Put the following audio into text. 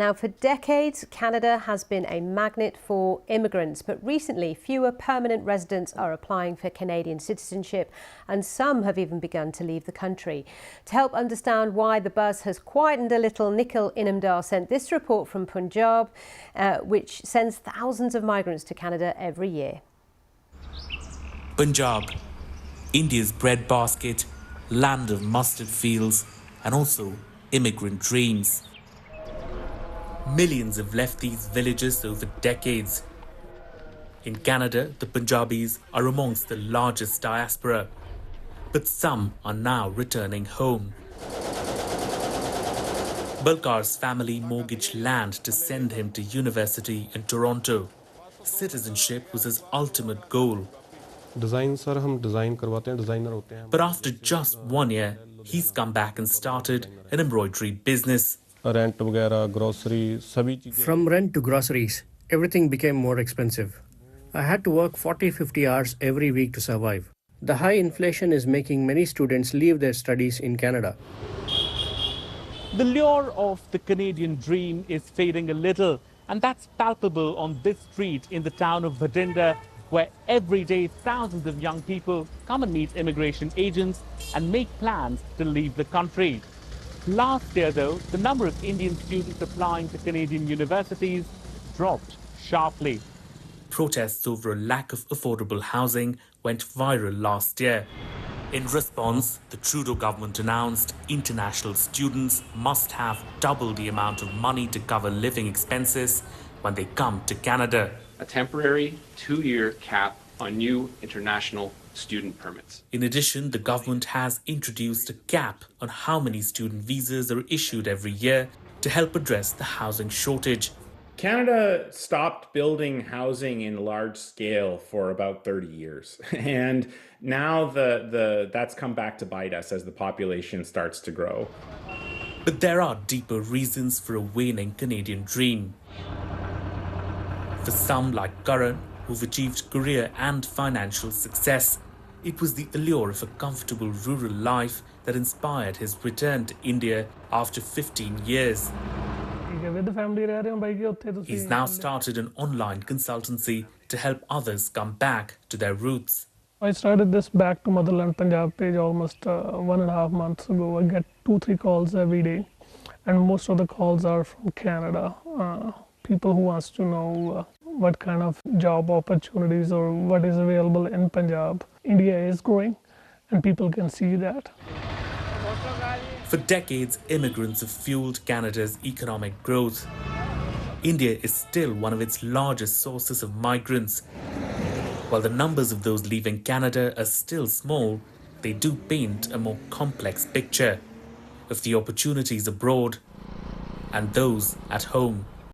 Now, for decades, Canada has been a magnet for immigrants, but recently fewer permanent residents are applying for Canadian citizenship, and some have even begun to leave the country. To help understand why the buzz has quietened a little, Nikhil Inamdar sent this report from Punjab, which sends thousands of migrants to Canada every year. Punjab, India's breadbasket, land of mustard fields, and also immigrant dreams. Millions have left these villages over decades. In Canada, the Punjabis are amongst the largest diaspora, but some are now returning home. Balkar's family mortgaged land to send him to university in Toronto. Citizenship was his ultimate goal. But after just 1 year, he's come back and started an embroidery business. From rent to groceries, everything became more expensive. I had to work 40-50 hours every week to survive. The high inflation is making many students leave their studies in Canada. The lure of the Canadian dream is fading a little, and that's palpable on this street in the town of Bhatinda, where every day thousands of young people come and meet immigration agents and make plans to leave the country. Last year, though, the number of Indian students applying to Canadian universities dropped sharply. Protests over a lack of affordable housing went viral last year. In response, the Trudeau government announced international students must have double the amount of money to cover living expenses when they come to Canada. A temporary 2-year cap on new international student permits. In addition, the government has introduced a cap on how many student visas are issued every year to help address the housing shortage. Canada stopped building housing in large scale for about 30 years. And now that's come back to bite us as the population starts to grow. But there are deeper reasons for a waning Canadian dream. For some like Karan, who've achieved career and financial success, it was the allure of a comfortable rural life that inspired his return to India after 15 years. He's now started an online consultancy to help others come back to their roots. I started this Back to Motherland Punjab page almost 1.5 months ago. I get 2-3 calls every day, and most of the calls are from Canada. People who wants to know what kind of job opportunities or what is available in Punjab. India is growing, and people can see that. For decades, immigrants have fueled Canada's economic growth. India is still one of its largest sources of migrants. While the numbers of those leaving Canada are still small, they do paint a more complex picture of the opportunities abroad and those at home.